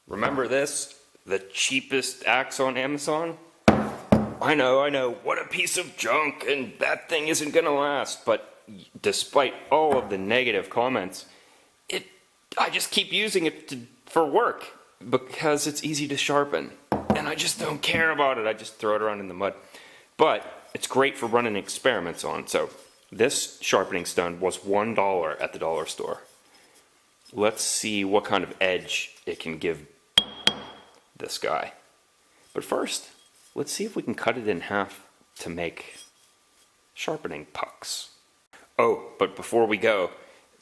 Remember this? The cheapest axe on Amazon? I know, what a piece of junk, and that thing isn't gonna last. But despite all of the negative comments, I just keep using it for work because it's easy to sharpen. And I just don't care about it. I just throw it around in the mud. But it's great for running experiments on. So this sharpening stone was $1 at the dollar store. Let's see what kind of edge it can give this guy. But first, let's see if we can cut it in half to make sharpening pucks. Oh, but before we go,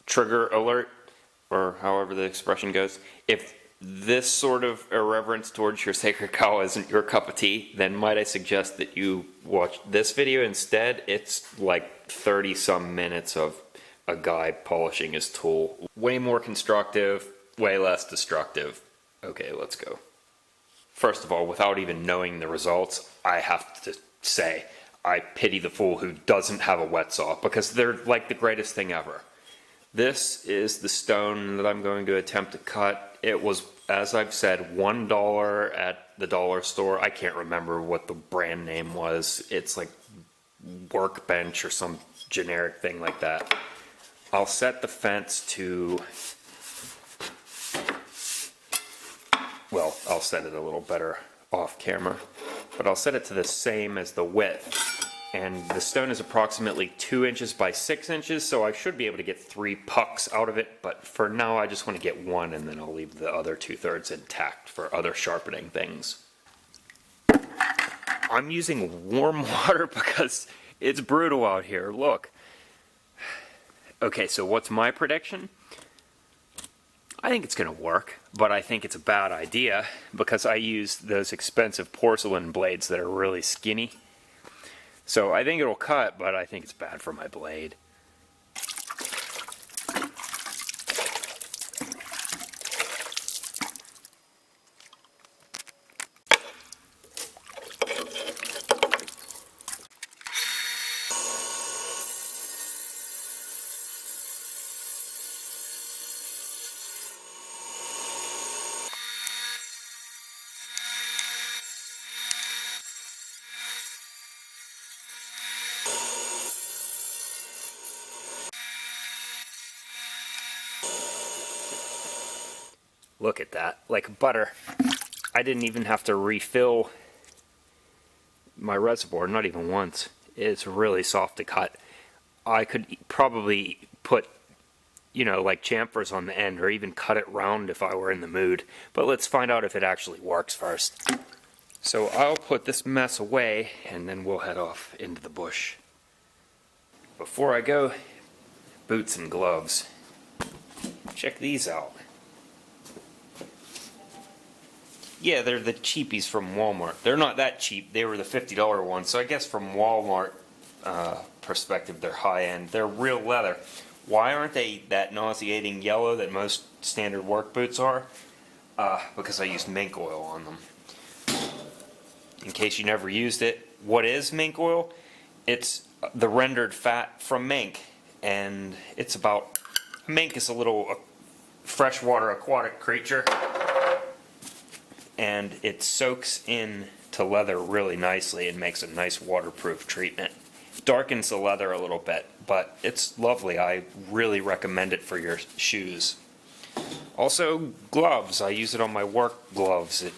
trigger alert, or however the expression goes. If this sort of irreverence towards your sacred cow isn't your cup of tea, then might I suggest that you watch this video instead. It's like 30 some minutes of a guy polishing his tool. Way more constructive, way less destructive. Okay, let's go. First of all, without even knowing the results, I have to say, I pity the fool who doesn't have a wet saw, because they're like the greatest thing ever. This is the stone that I'm going to attempt to cut. It was, as I've said, $1 at the dollar store. I can't remember what the brand name was. It's like Workbench or some generic thing like that. I'll set the fence to, well, I'll set it a little better off camera, but I'll set it to the same as the width. And the stone is approximately 2 inches by 6 inches, so I should be able to get 3 pucks out of it, but for now I just want to get one, and then I'll leave the other 2/3 intact for other sharpening things. I'm using warm water because it's brutal out here, look. Okay, so what's my prediction? I think it's going to work, but I think it's a bad idea because I use those expensive porcelain blades that are really skinny. So I think it'll cut, but I think it's bad for my blade. Look at that, like butter. I didn't even have to refill my reservoir, not even once. It's really soft to cut. I could probably put, you know, like chamfers on the end, or even cut it round if I were in the mood. But let's find out if it actually works first. So I'll put this mess away, and then we'll head off into the bush. Before I go, boots and gloves. Check these out. Yeah, they're the cheapies from Walmart. They're not that cheap. They were the $50 ones. So I guess from Walmart perspective, they're high-end. They're real leather. Why aren't they that nauseating yellow that most standard work boots are? Because I used mink oil on them. In case you never used it, what is mink oil? It's the rendered fat from mink. And it's about... Mink is a little freshwater aquatic creature. And it soaks in to leather really nicely and makes a nice waterproof treatment. Darkens the leather a little bit, but it's lovely. I really recommend it for your shoes. Also, gloves. I use it on my work gloves. It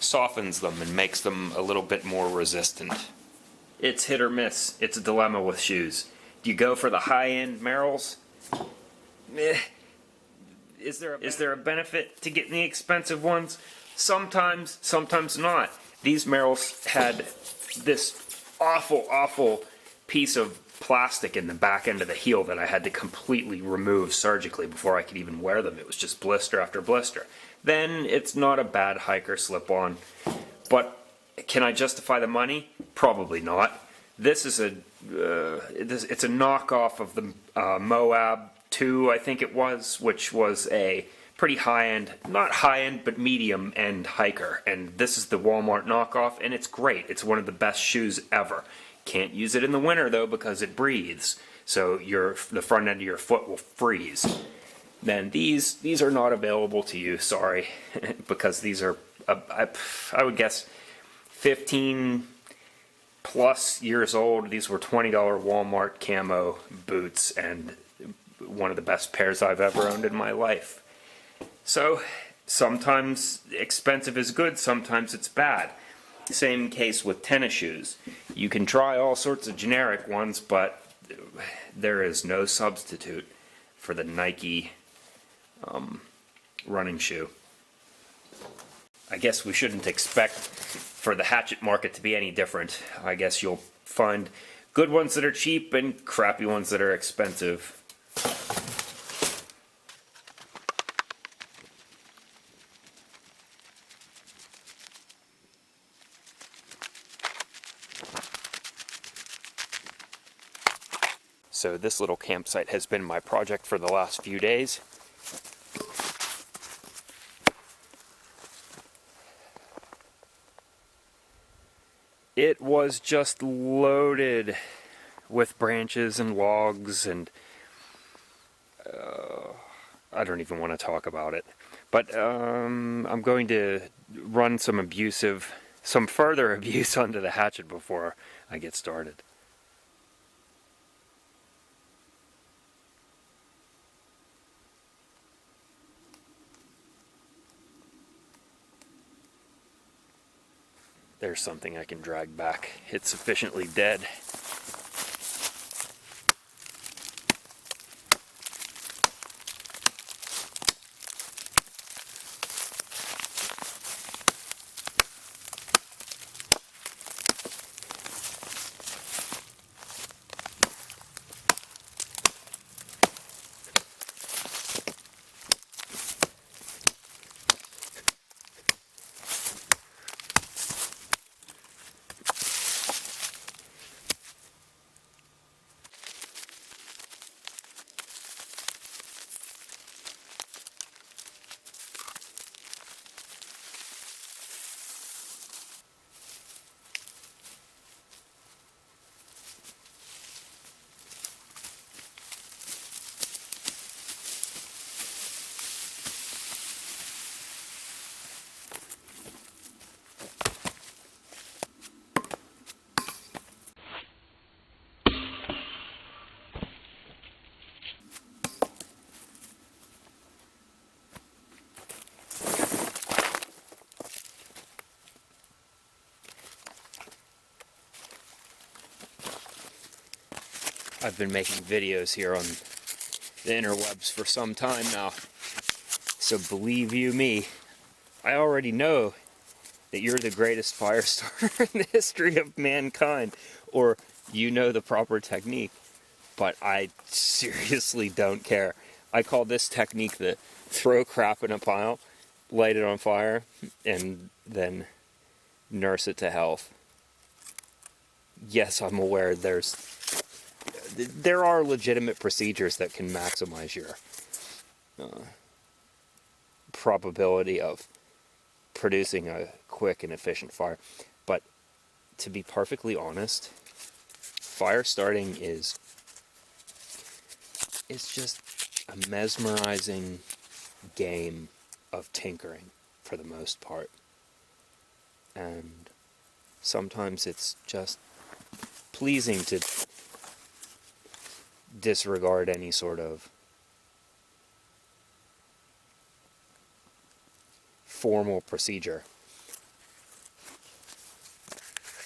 softens them and makes them a little bit more resistant. It's hit or miss. It's a dilemma with shoes. Do you go for the high-end Merrells? Is there a benefit to getting the expensive ones? Sometimes, sometimes not. These Merrells had this awful piece of plastic in the back end of the heel that I had to completely remove surgically before I could even wear them. It was just blister after blister. Then it's not a bad hiker slip-on, but can I justify the money? Probably not. This is it's a knockoff of the Moab 2, I think it was, which was a pretty high-end, not high-end, but medium-end hiker. And this is the Walmart knockoff, and it's great. It's one of the best shoes ever. Can't use it in the winter, though, because it breathes. So the front end of your foot will freeze. then these are not available to you, sorry, because these are, I would guess, 15 plus years old. These were $20 Walmart camo boots, and one of the best pairs I've ever owned in my life. So sometimes expensive is good, sometimes it's bad. Same case with tennis shoes. You can try all sorts of generic ones, but there is no substitute for the Nike running shoe. I guess we shouldn't expect for the Hatchet market to be any different. I guess you'll find good ones that are cheap and crappy ones that are expensive. So this little campsite has been my project for the last few days. It was just loaded with branches and logs, and I don't even want to talk about it. But I'm going to run some further abuse onto the Hatchet before I get started. There's something I can drag back. It's sufficiently dead. I've been making videos here on the interwebs for some time now, so believe you me, I already know that you're the greatest fire starter in the history of mankind, or you know the proper technique, but I seriously don't care. I call this technique the throw crap in a pile, light it on fire, and then nurse it to health. Yes, I'm aware there are legitimate procedures that can maximize your probability of producing a quick and efficient fire. But to be perfectly honest, fire starting is just a mesmerizing game of tinkering for the most part. And sometimes it's just pleasing to disregard any sort of formal procedure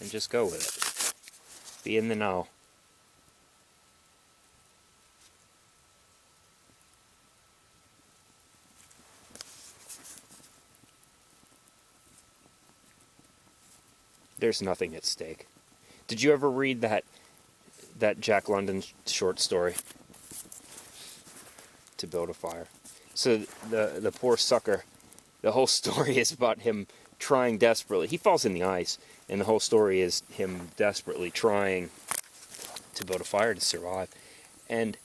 and just go with it. Be in the know. There's nothing at stake. Did you ever read that Jack London short story, To Build a Fire? So the poor sucker, the whole story is about him trying desperately. He falls in the ice, and the whole story is him desperately trying to build a fire to survive. And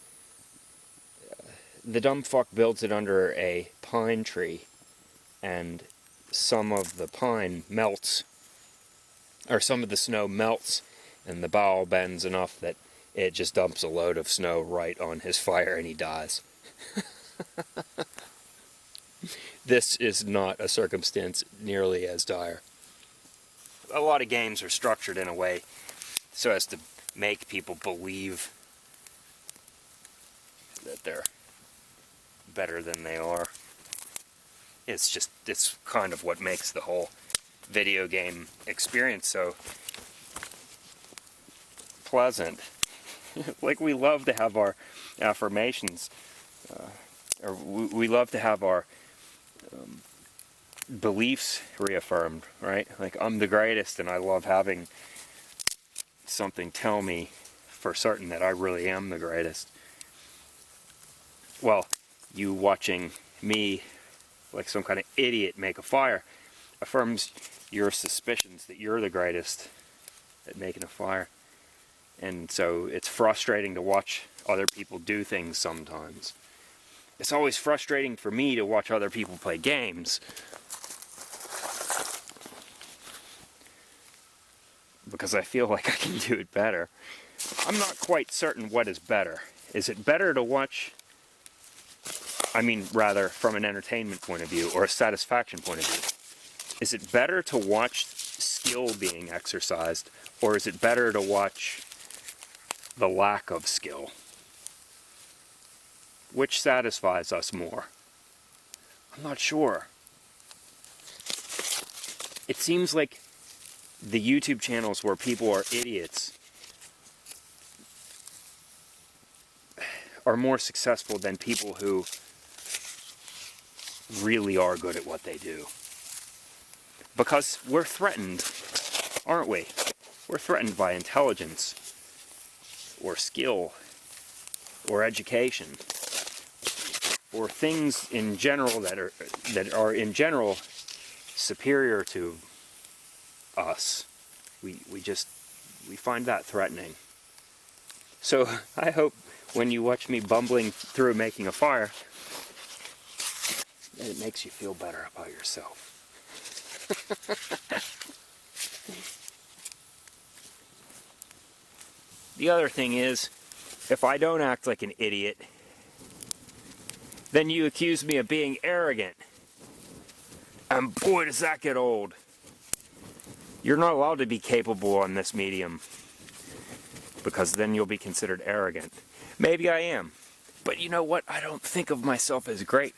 the dumb fuck builds it under a pine tree, and some of the pine melts, or some of the snow melts, and the bough bends enough that it just dumps a load of snow right on his fire and he dies. This is not a circumstance nearly as dire. A lot of games are structured in a way so as to make people believe that they're better than they are. It's kind of what makes the whole video game experience so pleasant. Like, we love to have our affirmations, or we love to have our beliefs reaffirmed, right? Like, I'm the greatest, and I love having something tell me for certain that I really am the greatest. Well, you watching me, like some kind of idiot, make a fire affirms your suspicions that you're the greatest at making a fire. And so it's frustrating to watch other people do things sometimes. It's always frustrating for me to watch other people play games, because I feel like I can do it better. I'm not quite certain what is better. Is it better to watch, I mean, rather from an entertainment point of view or a satisfaction point of view, is it better to watch skill being exercised, or is it better to watch the lack of skill? Which satisfies us more? I'm not sure. It seems like the YouTube channels where people are idiots are more successful than people who really are good at what they do. Because we're threatened, aren't we? We're threatened by intelligence, or skill, or education, or things in general that are in general superior to us. We find that threatening. So I hope when you watch me bumbling through making a fire, that it makes you feel better about yourself. The other thing is, if I don't act like an idiot, then you accuse me of being arrogant. And boy, does that get old. You're not allowed to be capable on this medium, because then you'll be considered arrogant. Maybe I am. But you know what? I don't think of myself as great.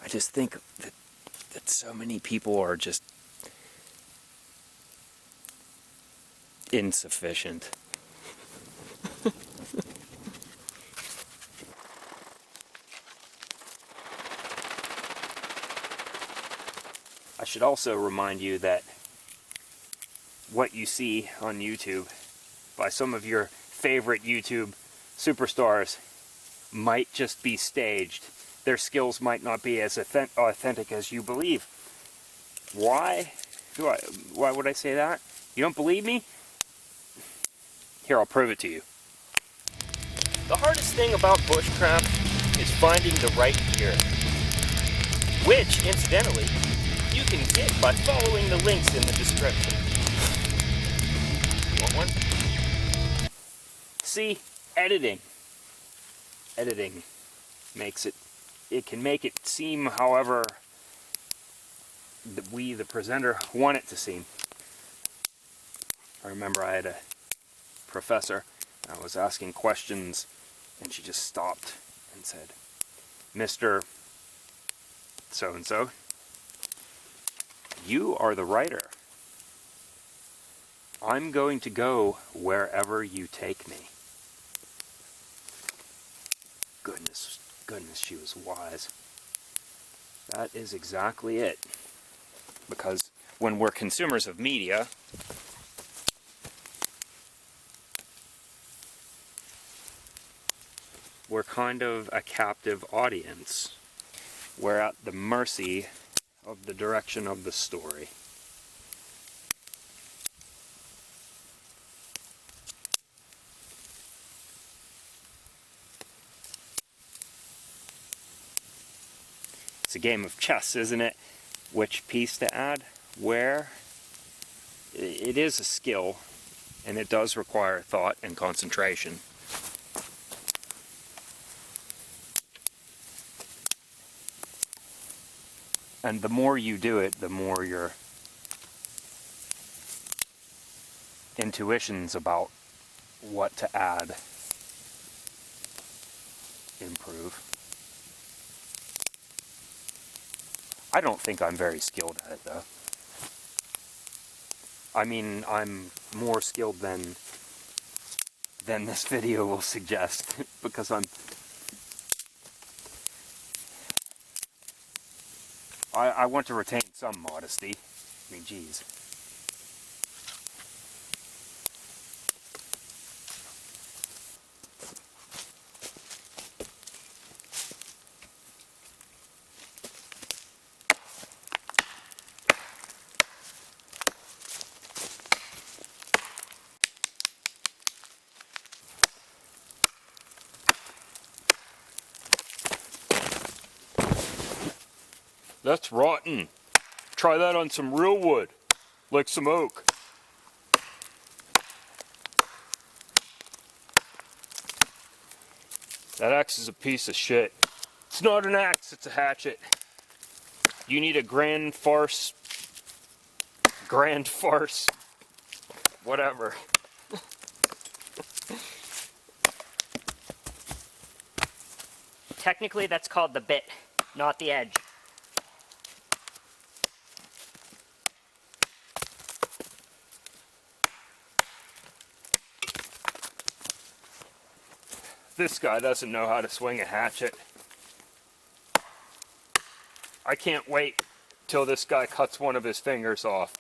I just think that so many people are just insufficient. I should also remind you that what you see on YouTube by some of your favorite YouTube superstars might just be staged. Their skills might not be as authentic as you believe. Why? Why would I say that? You don't believe me? Here, I'll prove it to you. The hardest thing about bushcraft is finding the right gear, which, incidentally, you can get by following the links in the description. Want one? See, editing makes it can make it seem however that we, the presenter, want it to seem. I remember I had a professor, I was asking questions, and she just stopped and said, "Mr. So-and-so, you are the writer. I'm going to go wherever you take me." Goodness, she was wise. That is exactly it. Because when we're consumers of media, we're kind of a captive audience. We're at the mercy of the direction of the story. It's a game of chess, isn't it? Which piece to add? Where? It is a skill, and it does require thought and concentration. And the more you do it, the more your intuitions about what to add improve. I don't think I'm very skilled at it, though. I mean, I'm more skilled than this video will suggest, because I want to retain some modesty. I mean, geez. That's rotten. Try that on some real wood, like some oak. That axe is a piece of shit. It's not an axe, it's a hatchet. You need a grand farce, whatever. Technically, that's called the bit, not the edge. This guy doesn't know how to swing a hatchet. I can't wait till this guy cuts one of his fingers off.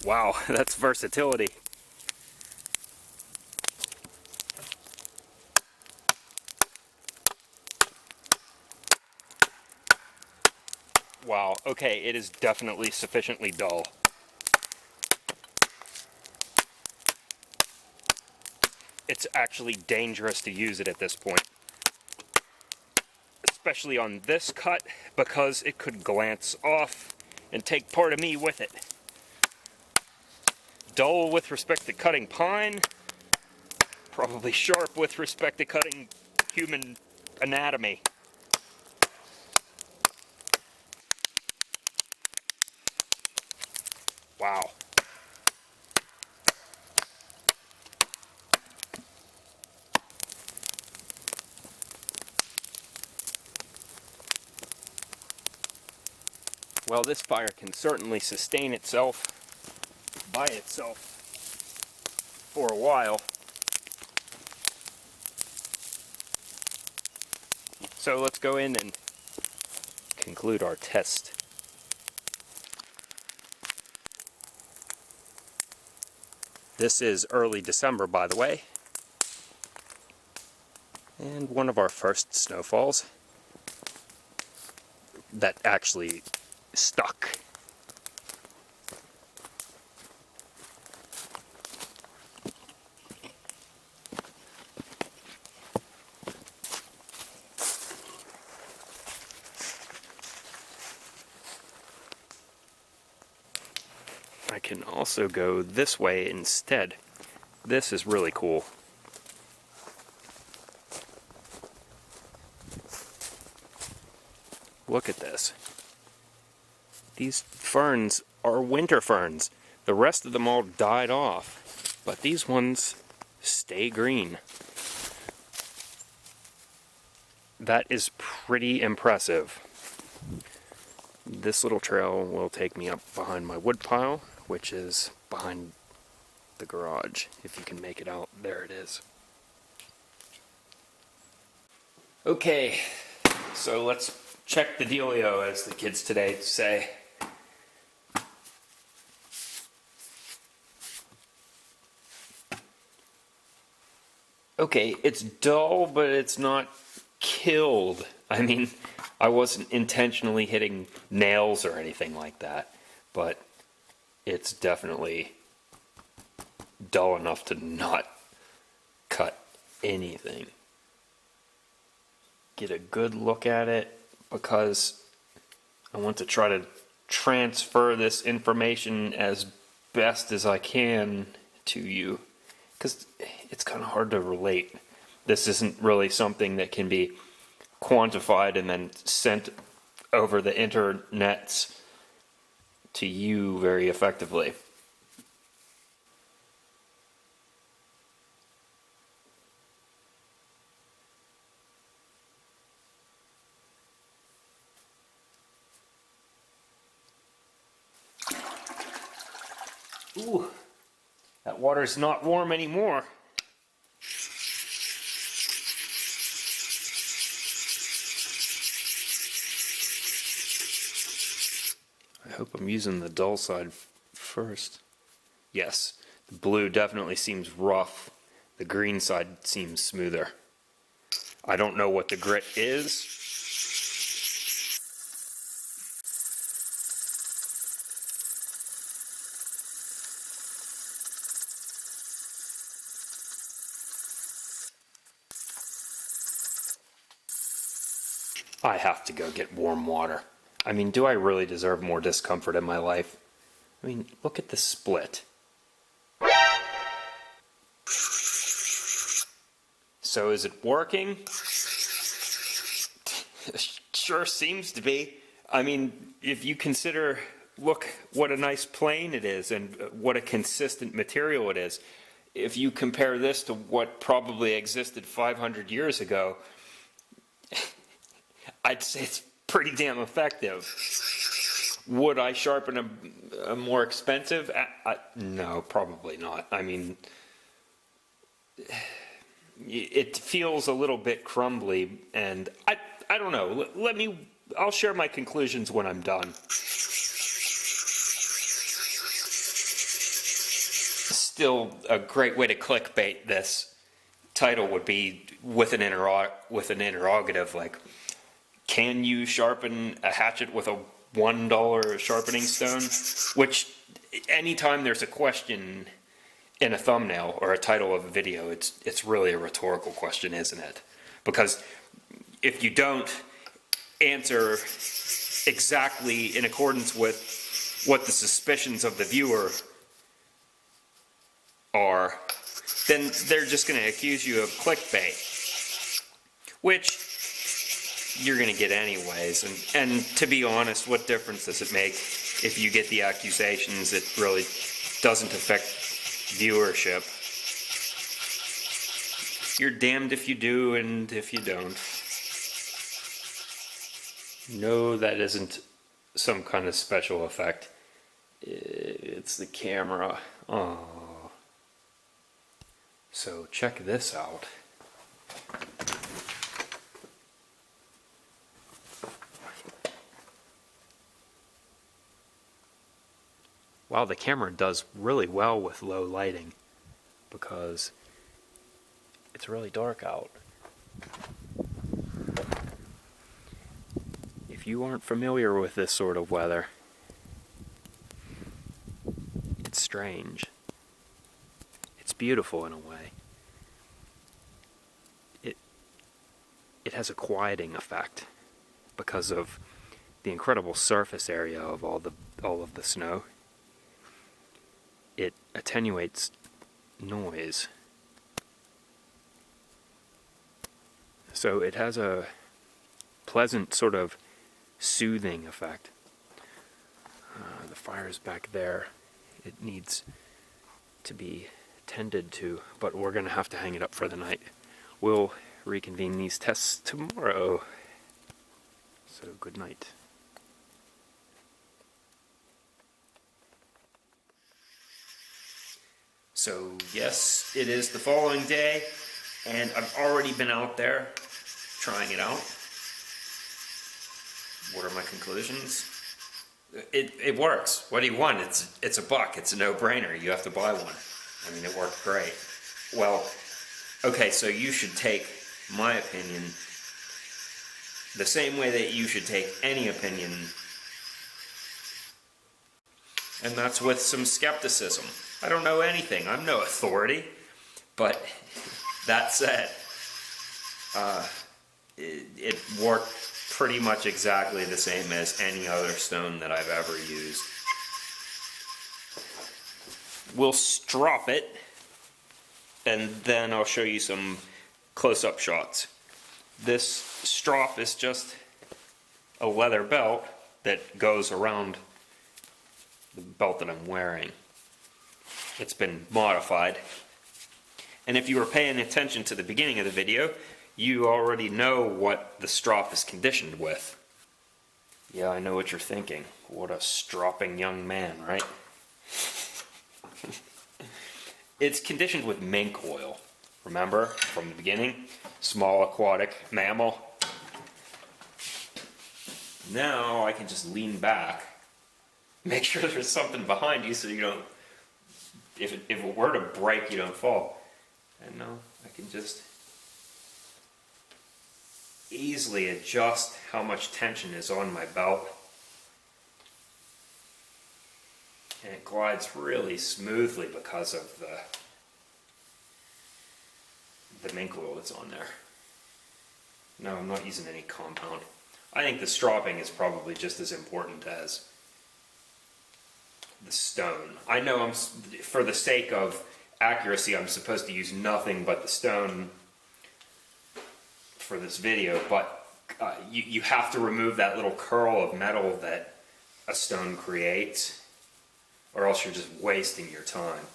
Wow, that's versatility. Wow, okay, it is definitely sufficiently dull. It's actually dangerous to use it at this point. Especially on this cut, because it could glance off and take part of me with it. Dull with respect to cutting pine, probably sharp with respect to cutting human anatomy. Wow. Well, this fire can certainly sustain itself by itself for a while. So let's go in and conclude our test. This is early December, by the way, and one of our first snowfalls that actually stuck. I can also go this way instead. This is really cool. Look at this. These ferns are winter ferns. The rest of them all died off, but these ones stay green. That is pretty impressive. This little trail will take me up behind my wood pile, which is behind the garage. If you can make it out, there it is. Okay, so let's check the dealio, as the kids today say. Okay, it's dull, but it's not killed. I mean, I wasn't intentionally hitting nails or anything like that, but it's definitely dull enough to not cut anything. Get a good look at it, because I want to try to transfer this information as best as I can to you, because it's kind of hard to relate. This isn't really something that can be quantified and then sent over the internets to you very effectively. Ooh, that water's not warm anymore. I hope I'm using the dull side first. Yes, the blue definitely seems rough. The green side seems smoother. I don't know what the grit is. I have to go get warm water. I mean, do I really deserve more discomfort in my life? I mean, look at the split. So is it working? Sure seems to be. I mean, if you consider, look what a nice plane it is and what a consistent material it is. If you compare this to what probably existed 500 years ago, I'd say it's pretty damn effective. Would I sharpen a more expensive? No, probably not. I mean, it feels a little bit crumbly, and I don't know. I'll share my conclusions when I'm done. Still, a great way to clickbait this title would be with an interrogative, like, can you sharpen a hatchet with a $1 sharpening stone? Which, anytime there's a question in a thumbnail or a title of a video, it's really a rhetorical question, isn't it? Because if you don't answer exactly in accordance with what the suspicions of the viewer are, then they're just going to accuse you of clickbait, which you're going to get anyways. And to be honest, what difference does it make if you get the accusations? It really doesn't affect viewership. You're damned if you do and if you don't. No, that isn't some kind of special effect. It's the camera. Oh. So check this out. Wow, the camera does really well with low lighting because it's really dark out. If you aren't familiar with this sort of weather, it's strange. It's beautiful in a way. It has a quieting effect because of the incredible surface area of all of the snow. It attenuates noise. So it has a pleasant sort of soothing effect. The fire's back there. It needs to be tended to, but we're going to have to hang it up for the night. We'll reconvene these tests tomorrow. So good night. So yes, it is the following day, and I've already been out there trying it out. What are my conclusions? It works. What do you want? It's a buck. It's a no-brainer. You have to buy one. I mean, it worked great. Well, okay, so you should take my opinion the same way that you should take any opinion, and that's with some skepticism. I don't know anything. I'm no authority, but that said, it worked pretty much exactly the same as any other stone that I've ever used. We'll strop it, and then I'll show you some close-up shots. This strop is just a leather belt that goes around the belt that I'm wearing. It's been modified. And if you were paying attention to the beginning of the video, you already know what the strop is conditioned with. Yeah, I know what you're thinking. What a stropping young man, right? It's conditioned with mink oil. Remember, from the beginning? Small aquatic mammal. Now I can just lean back. Make sure there's something behind you so you don't, if it were to break, you don't fall. And now I can just easily adjust how much tension is on my belt. And it glides really smoothly because of the mink oil that's on there. No, I'm not using any compound. I think the stropping is probably just as important as the stone. I know for the sake of accuracy, I'm supposed to use nothing but the stone for this video, but you have to remove that little curl of metal that a stone creates, or else you're just wasting your time.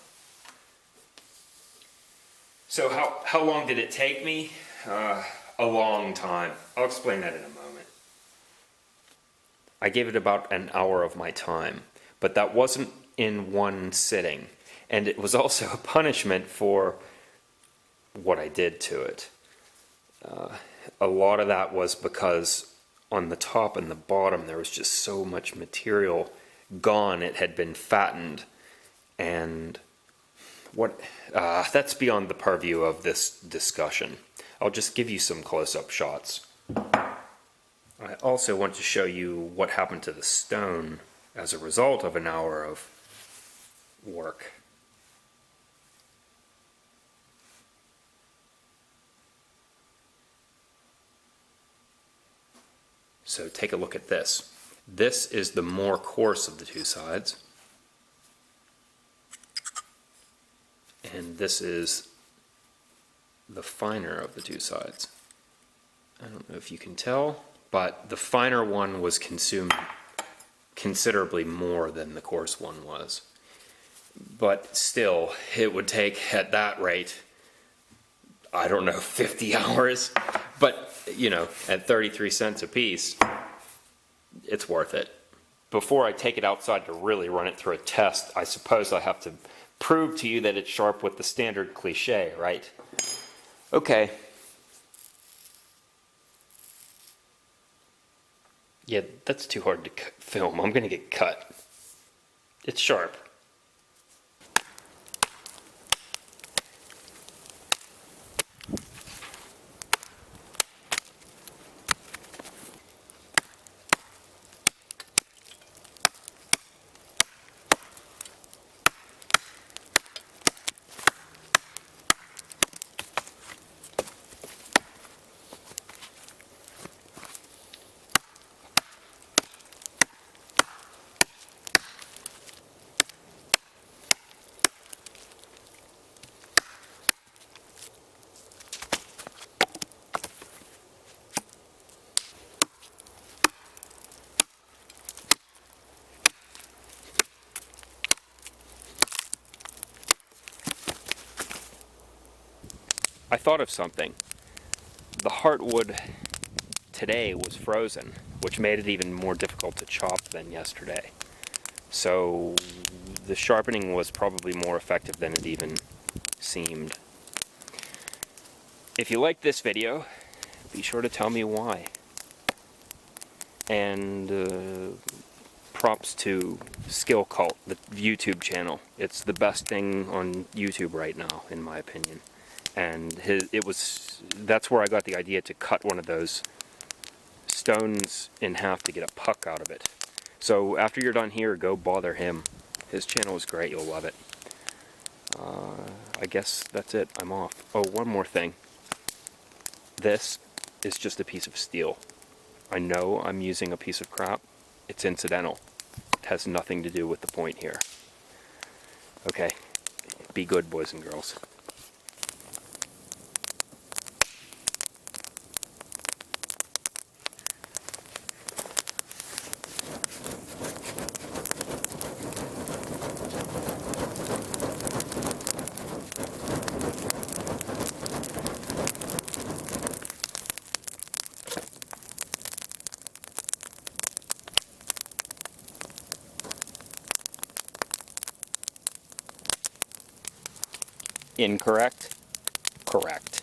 So how long did it take me? A long time. I'll explain that in a moment. I gave it about an hour of my time, but that wasn't in one sitting, and it was also a punishment for what I did to it. A lot of that was because on the top and the bottom there was just so much material gone. It had been fattened, and that's beyond the purview of this discussion. I'll just give you some close-up shots. I also want to show you what happened to the stone as a result of an hour of work. So take a look at this. This is the more coarse of the two sides. And this is the finer of the two sides. I don't know if you can tell, but the finer one was consumed considerably more than the coarse one was. But still, it would take, at that rate, I don't know, 50 hours. But, you know, at 33 cents a piece, it's worth it. Before I take it outside to really run it through a test, I suppose I have to prove to you that it's sharp with the standard cliche, right? Okay. Yeah, that's too hard to film. I'm going to get cut. It's sharp. I thought of something. The heartwood today was frozen, which made it even more difficult to chop than yesterday. So the sharpening was probably more effective than it even seemed. If you like this video, be sure to tell me why. And props to SkillCult, the YouTube channel. It's the best thing on YouTube right now, in my opinion. And that's where I got the idea to cut one of those stones in half to get a puck out of it. So after you're done here, go bother him. His channel is great, you'll love it. I guess that's it, I'm off. Oh, one more thing. This is just a piece of steel. I know I'm using a piece of crap. It's incidental. It has nothing to do with the point here. Okay, be good, boys and girls. Incorrect? Correct.